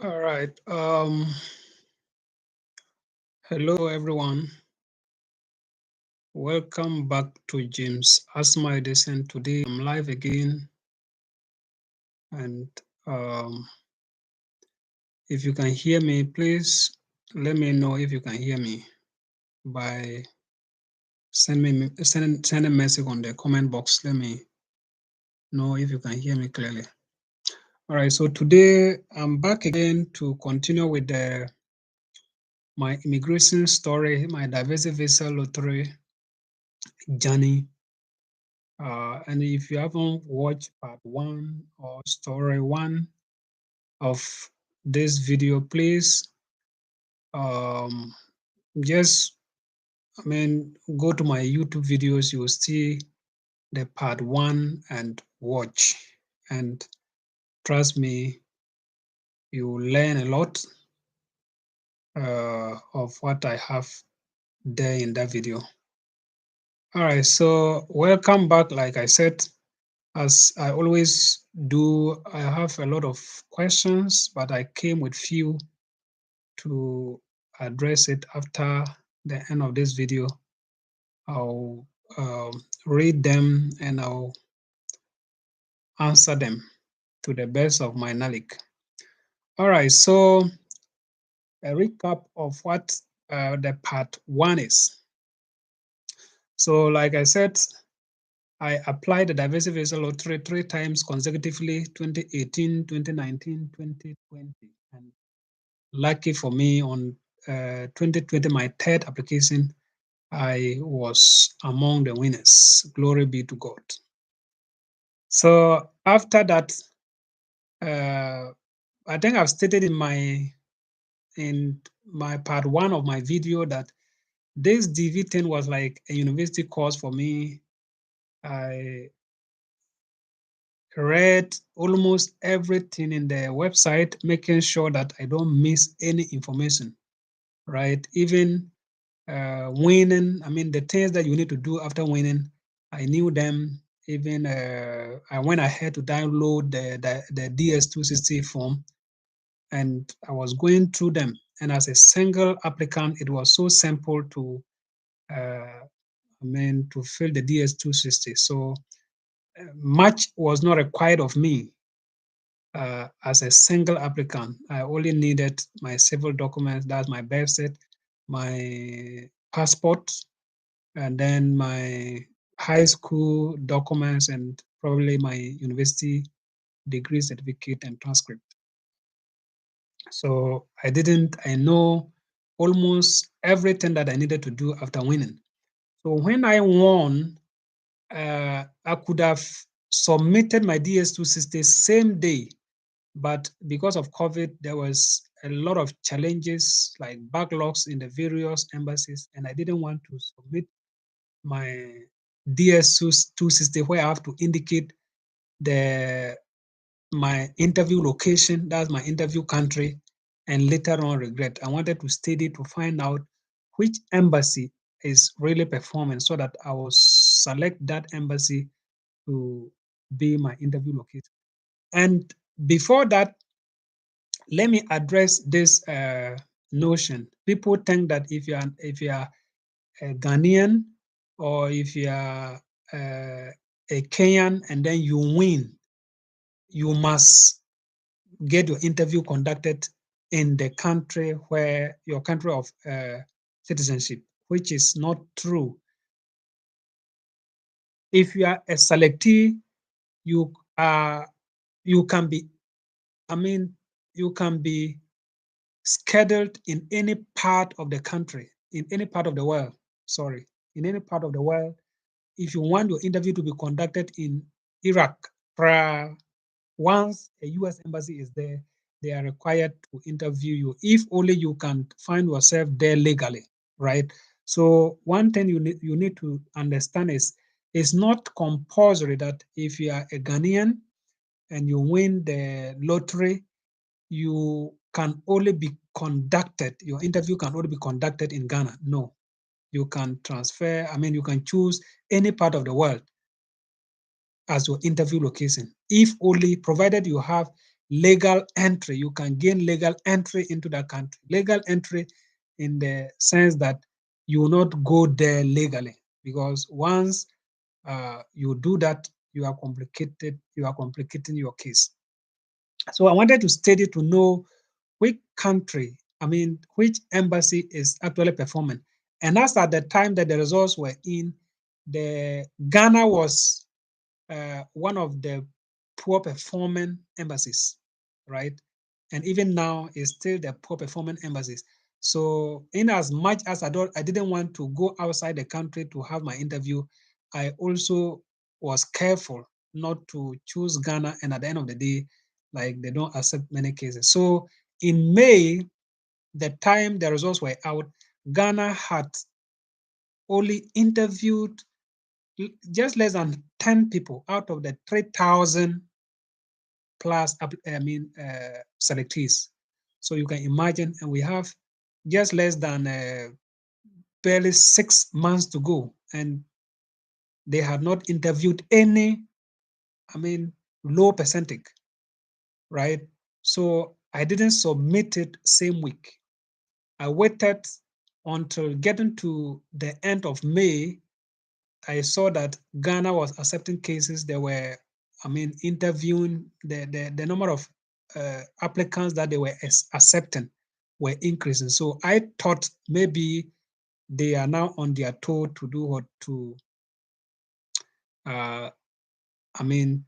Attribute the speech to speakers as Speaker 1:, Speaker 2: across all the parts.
Speaker 1: All right. Hello, everyone. Welcome back to James Asma Edison. Today I'm live again. And um, if you can hear me, please let me know if you can hear me by send a message on the comment box. Let me know if you can hear me clearly. All right. So today I'm back again to continue with my immigration story, my diversity visa lottery journey. And if you haven't watched part one or story one of this video, please um, just, go to my YouTube videos. You'll see the part one and watch. And trust me, you will learn a lot of what I have there in that video. All right, so welcome back. Like I said, as I always do, I have a lot of questions, but I came with few to address it after the end of this video. I'll read them and I'll answer them to the best of my knowledge. All right, so a recap of what the part one is. So, like I said, I applied the diversity visa lottery three times consecutively 2018, 2019, 2020. And lucky for me, on 2020, my third application, I was among the winners. Glory be to God. So after that, I think I've stated in my part one of my video that this DV10 was like a university course for me. I read almost everything in the website, making sure that I don't miss any information, right? Even winning, the things that you need to do after winning, I knew them. Even I went ahead to download the DS260 form, and I was going through them. And as a single applicant, it was so simple to to fill the DS260. So much was not required of me as a single applicant. I only needed my civil documents, that's my birth cert, my passport, and then my high school documents, and probably my university degree certificate and transcript. So I know almost everything that I needed to do after winning. So when I won, I could have submitted my DS260 same day, but because of COVID, there was a lot of challenges like backlogs in the various embassies, and I didn't want to submit my DS260 where I have to indicate the my interview location, that's my interview country, and later on regret. I wanted to study to find out which embassy is really performing so that I will select that embassy to be my interview location. And before that, let me address this notion. People think that if you are a Ghanaian, or if you are a Kenyan and then you win, you must get your interview conducted in the country where your country of citizenship, which is not true. If you are a selectee, you are you can be, I mean, you can be scheduled in any part of the country, in any part of the world. Sorry, in any part of the world. If you want your interview to be conducted in Iraq, once a US embassy is there, they are required to interview you if only you can find yourself there legally, right? So one thing you need to understand is it's not compulsory that if you are a Ghanaian and you win the lottery, you can only be conducted, your interview can only be conducted in Ghana. No, you can transfer, you can choose any part of the world as your interview location, if only provided you have legal entry. You can gain legal entry into that country. Legal entry in the sense that you will not go there legally, because once you do that, you are complicating your case. So I wanted to study to know which country, which embassy is actually performing. And that's at the time that the results were in, the Ghana was one of the poor performing embassies, right? And even now, it's still the poor performing embassies. So, in as much as I didn't want to go outside the country to have my interview, I also was careful not to choose Ghana. And at the end of the day, like, they don't accept many cases. So, in May, the time the results were out, Ghana had only interviewed just less than 10 people out of the 3,000 plus, selectees. So you can imagine, and we have just less than barely 6 months to go, and they had not interviewed any, low percentage, right? So I didn't submit it same week. I waited until getting to the end of May. I saw that Ghana was accepting cases. They were, interviewing, the number of applicants that they were accepting were increasing. So I thought maybe they are now on their toe to do what to, uh, I mean,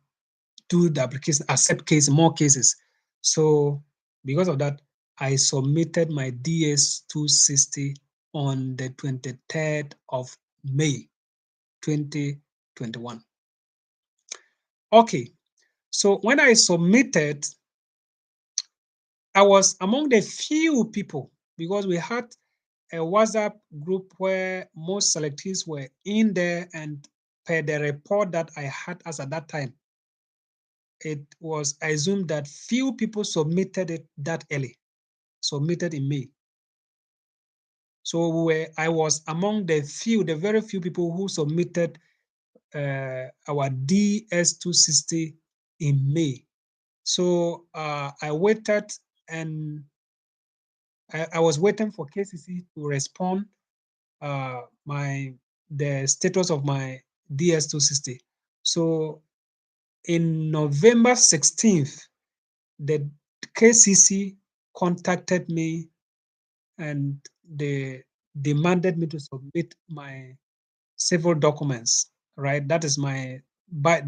Speaker 1: do the application, accept more cases. So because of that, I submitted my DS260 on the 23rd of May, 2021. Okay, so when I submitted, I was among the few people, because we had a WhatsApp group where most selectees were in there, and per the report that I had as at that time, it was assumed that few people submitted it that early, submitted in May. So I was among the very few people who submitted our DS260 in May. So I waited, and I was waiting for KCC to respond the status of my DS260. So in November 16th, the KCC contacted me, and they demanded me to submit my civil documents, right? That is the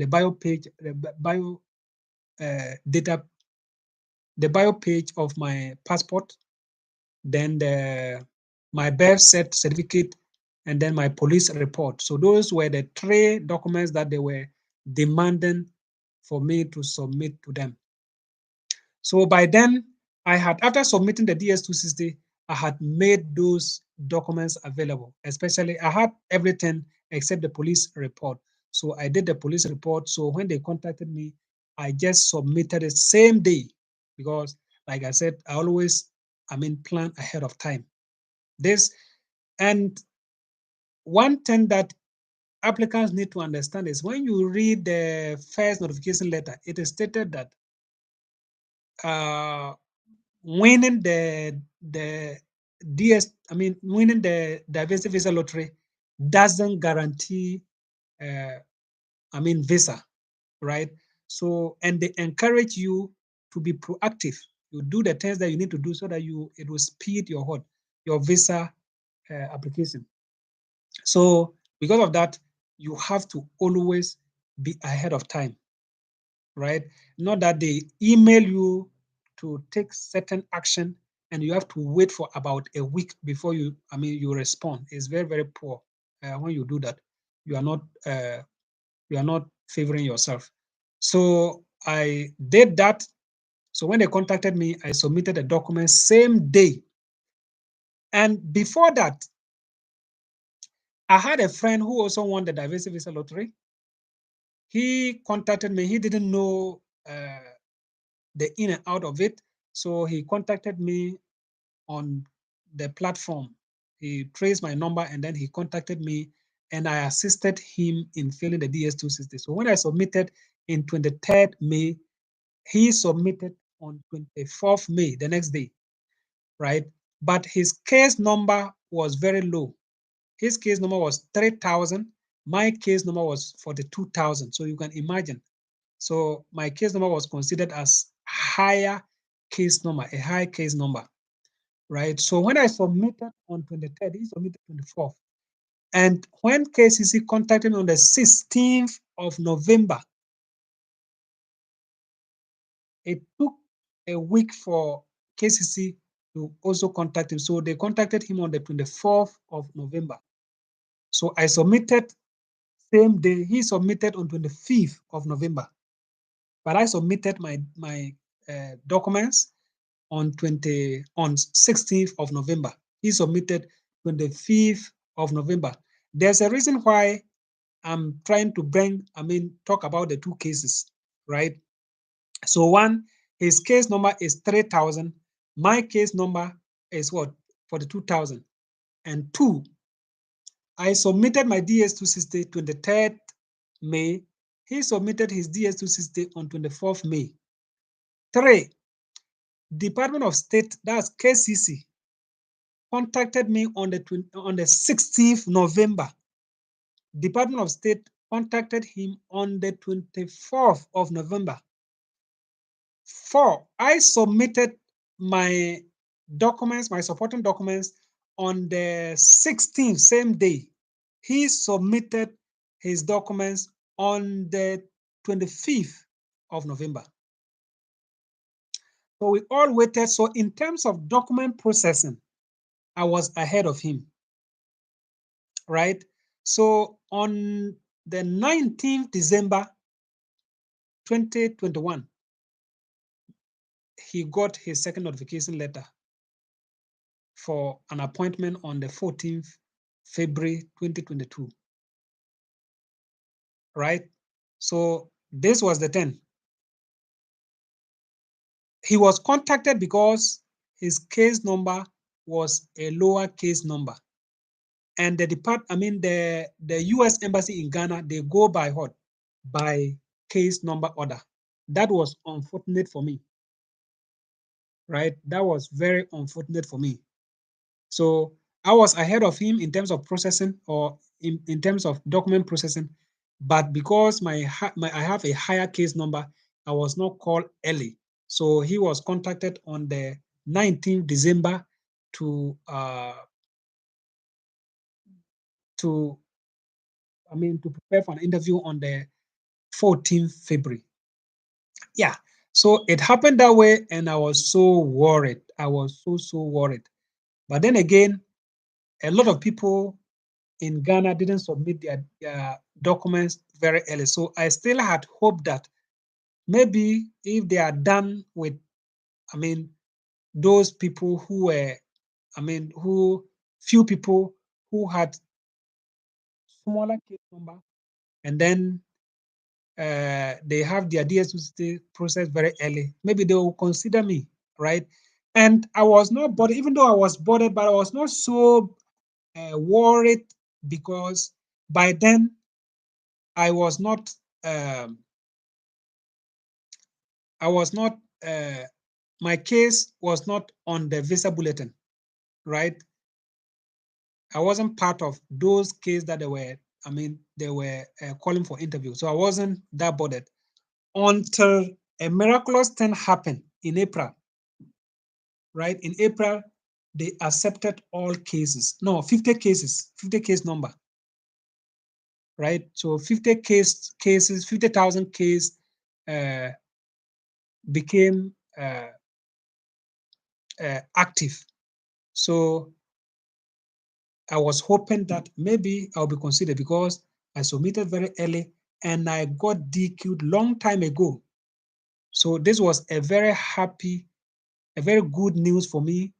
Speaker 1: bio page, data, the bio page of my passport, then my birth certificate, and then my police report. So those were the three documents that they were demanding for me to submit to them. So by then, after submitting the DS260, I had made those documents available. Especially, I had everything except the police report. So I did the police report. So when they contacted me, I just submitted it same day, because, like I said, I always, plan ahead of time. And one thing that applicants need to understand is, when you read the first notification letter, it is stated that winning the winning the diversity visa lottery doesn't guarantee visa, right? So, and they encourage you to be proactive. You do the things that you need to do, so that it will speed your visa application. So because of that, you have to always be ahead of time, right? Not that they email you to take certain action, and you have to wait for about a week before you respond. It's very, very poor. When you do that, you are not favoring yourself. So I did that. So when they contacted me, I submitted the documents same day. And before that, I had a friend who also won the diversity visa lottery. He contacted me. He didn't know the in and out of it. So he contacted me on the platform. He traced my number, and then he contacted me, and I assisted him in filling the DS260. So when I submitted in 23rd May, he submitted on 24th May, the next day, right? But his case number was very low. His case number was 3,000. My case number was 42,000. So you can imagine. So my case number was considered as higher case number, a high case number, right? So when I submitted on 23rd, he submitted 24th. And when KCC contacted me on the 16th of November, it took a week for KCC to also contact him. So they contacted him on the 24th of November. So I submitted same day. He submitted on 25th of November. But I submitted my documents on 16th of November. He submitted 25th of November. There's a reason why I'm trying to talk about the two cases, right? So one, his case number is 3,000. My case number is what? 42,000. And two, I submitted my DS260 23rd May. He submitted his DS260 on 24th May. Three, Department of State, that's KCC, contacted me on the 16th November. Department of State contacted him on the 24th of November. Four, I submitted my documents, my supporting documents on the 16th, same day. He submitted his documents on the 25th of November. So we all waited. So in terms of document processing, I was ahead of him, right? So on the 19th December 2021, he got his second notification letter for an appointment on the 14th February 2022, right? So this was the 10th. He was contacted because his case number was a lower case number. And the US Embassy in Ghana, they go by what? By case number order. That was unfortunate for me, right? That was very unfortunate for me. So I was ahead of him in terms of processing or in terms of document processing, but because I have a higher case number, I was not called early. So he was contacted on the 19th December to prepare for an interview on the 14th February. Yeah. So it happened that way, and I was so worried. I was so worried. But then again, a lot of people in Ghana didn't submit their documents very early. So I still had hope that maybe if they are done with, those people who were, few people who had smaller case number, and then they have their DS260 process very early, maybe they will consider me, right? And I was not bothered, even though I was bothered, but I was not so worried because by then I was not, um, my case was not on the visa bulletin, right? I wasn't part of those cases that they were calling for interview. So I wasn't that bothered until a miraculous thing happened in April, right? In April, they accepted all cases. No, 50 cases, 50 case number, right? So 50 cases, 50,000 case became active. So I was hoping that maybe I'll be considered because I submitted very early and I got DQ'd long time ago. So this was a very good news for me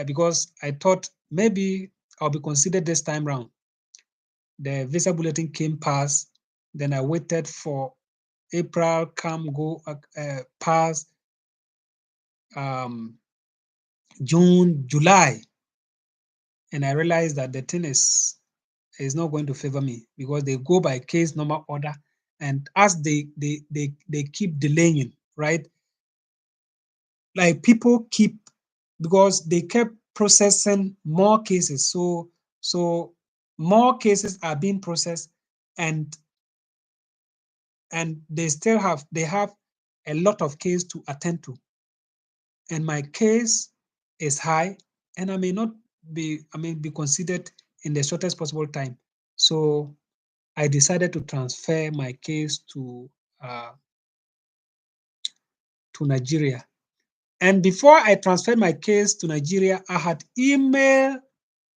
Speaker 1: because I thought maybe I'll be considered this time round. The visa bulletin came past, then I waited for April come go pass, June, July, and I realized that the thing is not going to favor me because they go by case number order, and as they keep delaying, right? like people keep, because they kept processing more cases. So more cases are being processed, and they have a lot of cases to attend to. And my case is high, and I may not be considered in the shortest possible time. So I decided to transfer my case to Nigeria. And before I transferred my case to Nigeria, I had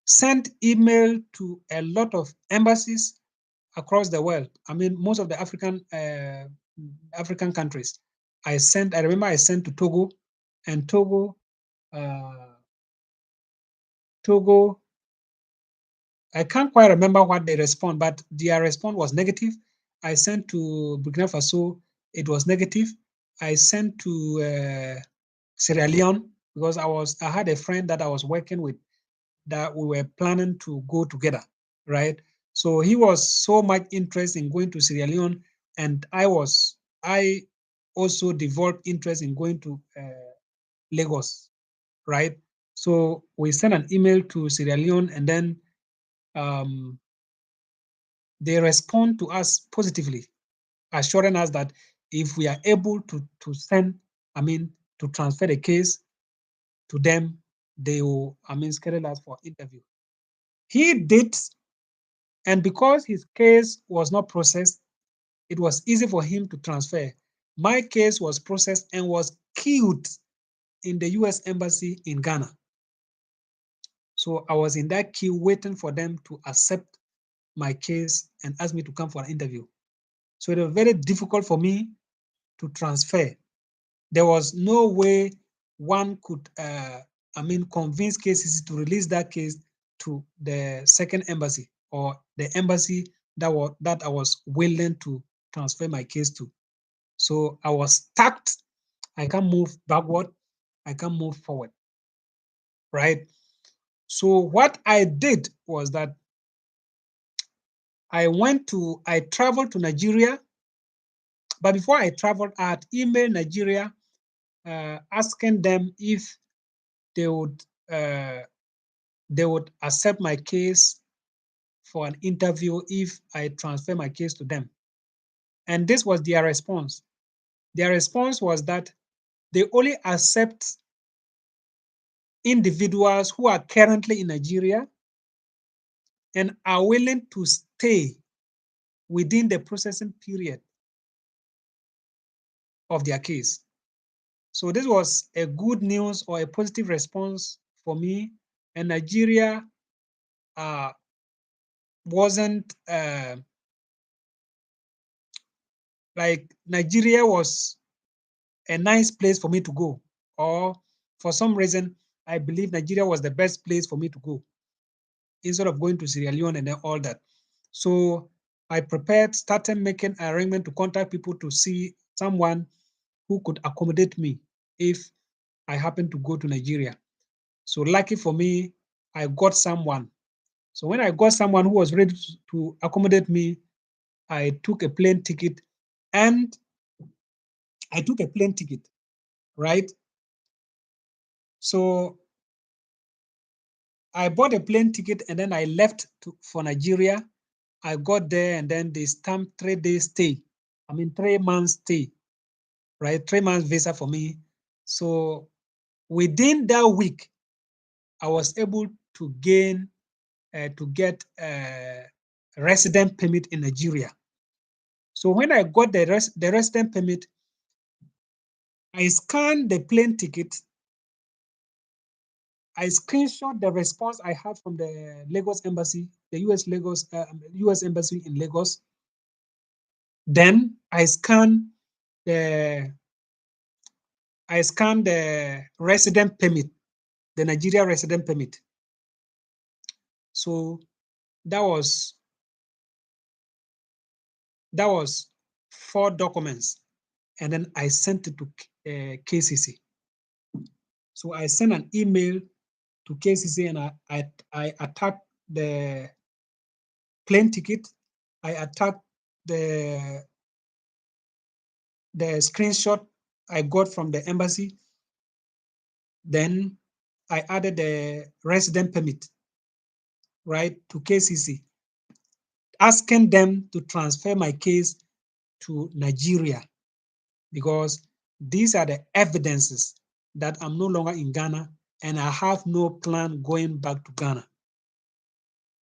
Speaker 1: sent email to a lot of embassies across the world. I mean, most of the African countries. I remember I sent to Togo, and uh, Togo, I can't quite remember what they respond, but their response was negative. I sent to Burkina Faso, it was negative. I sent to Sierra Leone, because I had a friend that I was working with, that we were planning to go together, right? So he was so much interested in going to Sierra Leone, and I also developed interest in going to Lagos, right? So we sent an email to Sierra Leone, and then um, they respond to us positively, assuring us that if we are able to send, to transfer the case to them, they will, schedule us for interview. He did, and because his case was not processed, it was easy for him to transfer. My case was processed and was queued in the US Embassy in Ghana. So I was in that queue waiting for them to accept my case and ask me to come for an interview. So it was very difficult for me to transfer. There was no way one could, convince KCC to release that case to the second embassy, or the embassy that I was willing to transfer my case to. So I was stuck. I can't move backward. I can't move forward. Right. So what I did was that I traveled to Nigeria, but before I traveled, I had emailed Nigeria asking them if they would uh, they would accept my case for an interview if I transfer my case to them. And this was their response. Their response was that they only accept individuals who are currently in Nigeria and are willing to stay within the processing period of their case. So this was a good news, or a positive response for me. And Nigeria wasn't Nigeria was a nice place for me to go, or for some reason, I believe Nigeria was the best place for me to go instead of going to Sierra Leone and then all that. So I started making an arrangement to contact people to see someone who could accommodate me if I happen to go to Nigeria. So lucky for me, I got someone. So when I got someone who was ready to accommodate me, I took a plane ticket, and right? So I bought a plane ticket, and then I left for Nigeria. I got there, and then they stamped 3 day stay. 3 months stay, right? 3 months visa for me. So within that week, I was able to get a resident permit in Nigeria. So when I got the resident permit, I scanned the plane ticket. I screenshot the response I had from the Lagos embassy, the US embassy in Lagos. Then I scanned the resident permit, the Nigeria resident permit. So that was 4 documents, and then I sent it to KCC. So I sent an email to KCC, and I attached the plane ticket. I attached the screenshot I got from the embassy, Then I added the resident permit, right, to KCC, asking them to transfer my case to Nigeria because these are the evidences that I'm no longer in Ghana and I have no plan going back to Ghana.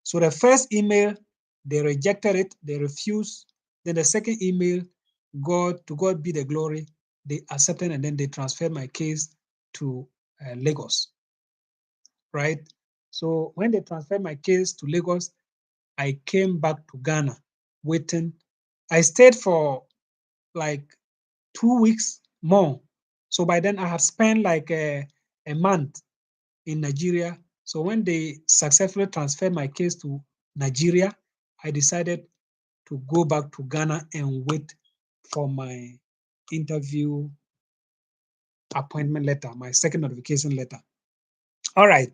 Speaker 1: So the first email, they rejected it, they refused. Then the second email, to God be the glory, they accepted and then they transferred my case to Lagos, right? So when they transferred my case to Lagos, I came back to Ghana waiting. I stayed for like 2 weeks more. So by then I have spent like a month in Nigeria. So when they successfully transferred my case to Nigeria, I decided to go back to Ghana and wait for my interview appointment letter, my second notification letter. All right.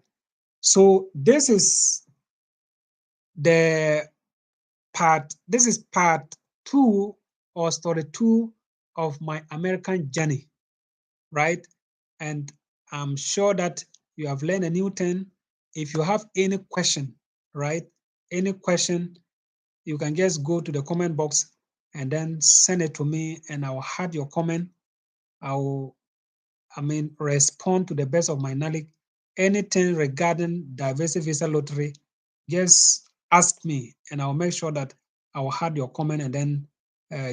Speaker 1: So this is part two or story two of my American journey, right? And I'm sure that you have learned a new thing. If you have any question, right? Any question, you can just go to the comment box and then send it to me and I'll add your comment. Respond to the best of my knowledge. Anything regarding diversity visa lottery, just ask me and I'll make sure that I'll add your comment and then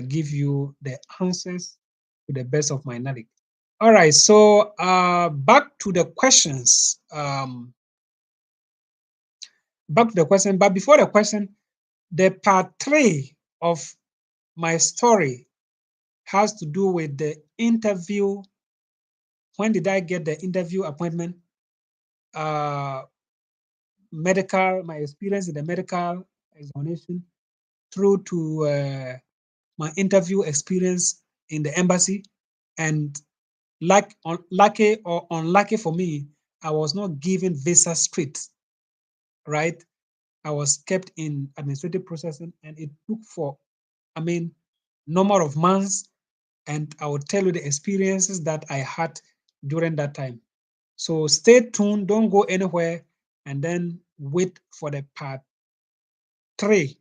Speaker 1: give you the answers to the best of my knowledge. All right, so back to the questions. Back to the question, but before the question, the part three of my story has to do with the interview. When did I get the interview appointment? My experience in the medical examination through to my interview experience in the embassy. And lucky or unlucky for me, I was not given visa straight, right? I was kept in administrative processing and it took for, number of months. And I will tell you the experiences that I had during that time. So stay tuned, don't go anywhere, and then wait for the part three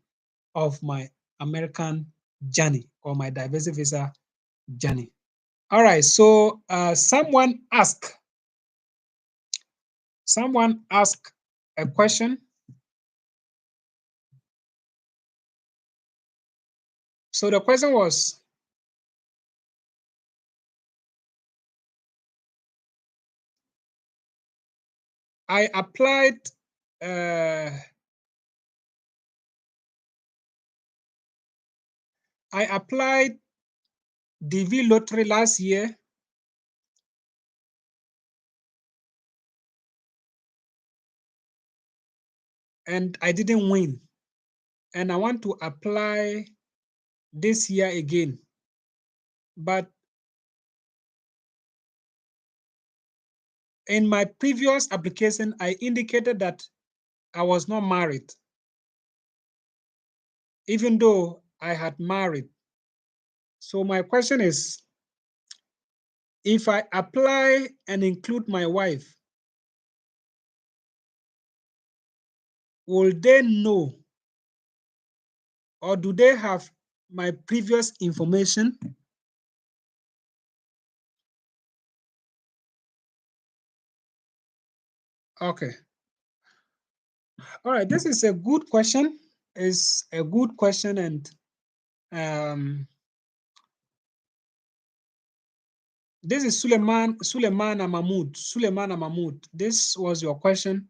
Speaker 1: of my American journey or my diversity visa journey. All right, so someone asked a question. So the question was, I applied uh, I applied DV lottery last year and I didn't win. And I want to apply this year again. But in my previous application, I indicated that I was not married, even though I had married. So my question is, if I apply and include my wife, will they know or do they have my previous information? Okay. All right. This is a good question. It's a good question. And this is Suleimana Mahmoud. This was your question.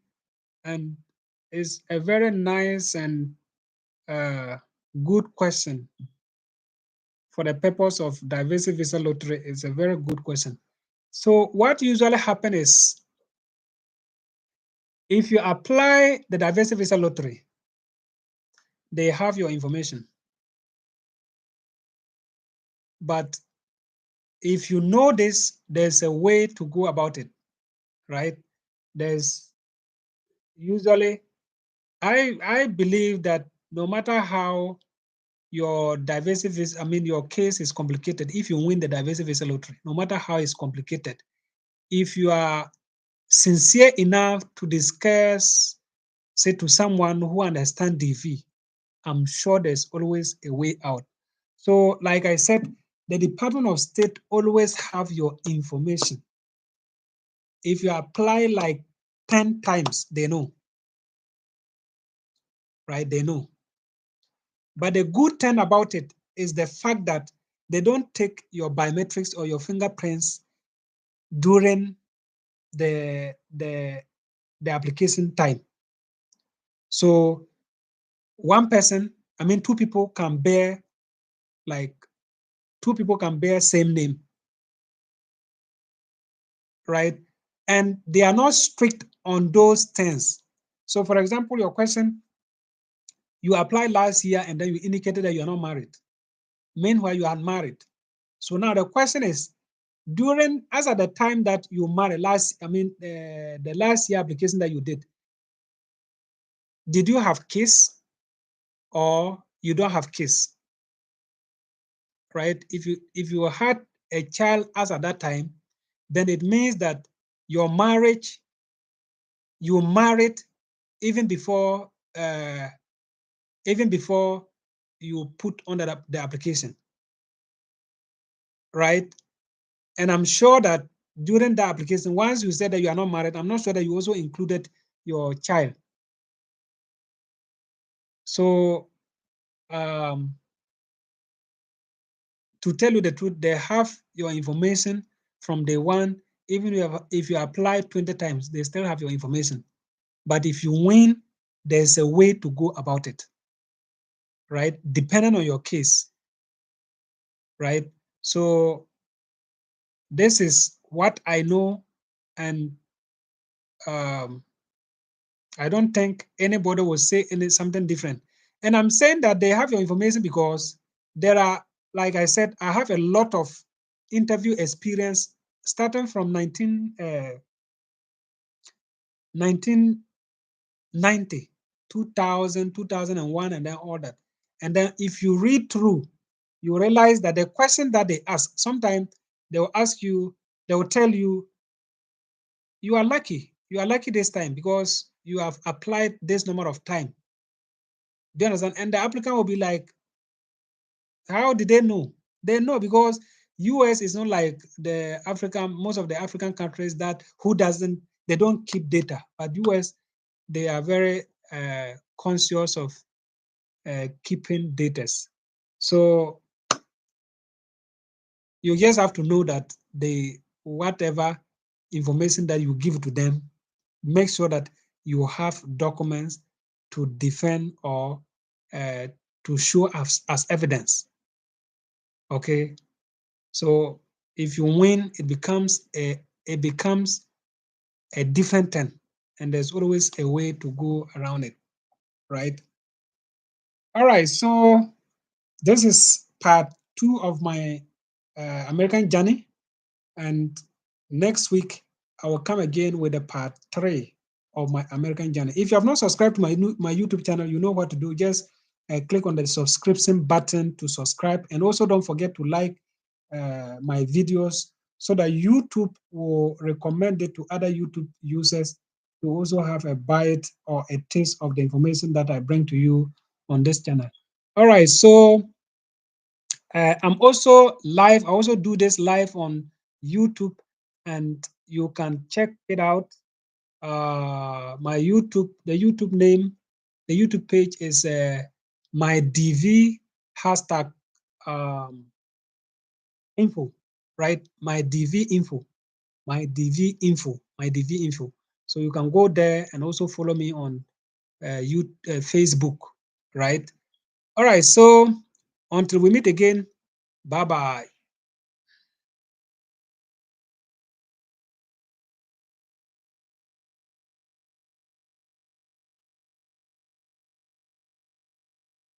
Speaker 1: And it's a very nice and good question for the purpose of diversity visa lottery. It's a very good question. So what usually happens is, if you apply the diversity visa lottery, they have your information. But if you know this, there's a way to go about it, right? There's usually, I believe that no matter how your diversity visa, your case is complicated, if you win the diversity visa lottery, no matter how it's complicated, if you are sincere enough to discuss, say, to someone who understands DV, I'm sure there's always a way out. So, like I said, the Department of State always have your information. If you apply like 10 times, they know, right? They know. But the good thing about it is the fact that they don't take your biometrics or your fingerprints during the the the application time. So one person, I mean, two people can bear like two people can bear same name, right? And they are not strict on those things. So, for example, your question, you applied last year and then you indicated that you are not married. Meanwhile, you are married. So now the question is, during as at the time that you married the last year application that you did you have kids or you don't have kids, right? If you had a child as at that time, then it means that your marriage, you married even before uh, even before you put on the application, right? And I'm sure that during the application, once you said that you are not married, I'm not sure that you also included your child. So um, to tell you the truth, they have your information from day one. Even if you apply 20 times, they still have your information. But if you win, there's a way to go about it, right? Depending on your case, right? So this is what I know, and um, I don't think anybody will say something different. And I'm saying that they have your information because there are, like I said, I have a lot of interview experience starting from 1990, 2000, 2001, and then all that. And then if you read through, you realize that the question that they ask, sometimes they will ask you, they will tell you, you are lucky. You are lucky this time because you have applied this number of time. Do you understand? And the applicant will be like, how did they know? They know because US is not like most of the African countries that they don't keep data. But US, they are very conscious of keeping data. So you just have to know that whatever information that you give to them, make sure that you have documents to defend or uh, to show as evidence. Okay, so if you win, it becomes a different thing, and there's always a way to go around it, right? All right, so this is part 2 of my American journey, and next week I will come again with a part 3 of my American journey. If you have not subscribed to my YouTube channel, you know what to do. Just click on the subscription button to subscribe, and also don't forget to like my videos so that YouTube will recommend it to other YouTube users to also have a bite or a taste of the information that I bring to you on this channel. All right, so I'm also live. I also do this live on YouTube, and you can check it out. My the YouTube page is my DV hashtag info, right? My DV info, my DV info. So you can go there and also follow me on Facebook, right? All right. So until we meet again, bye bye.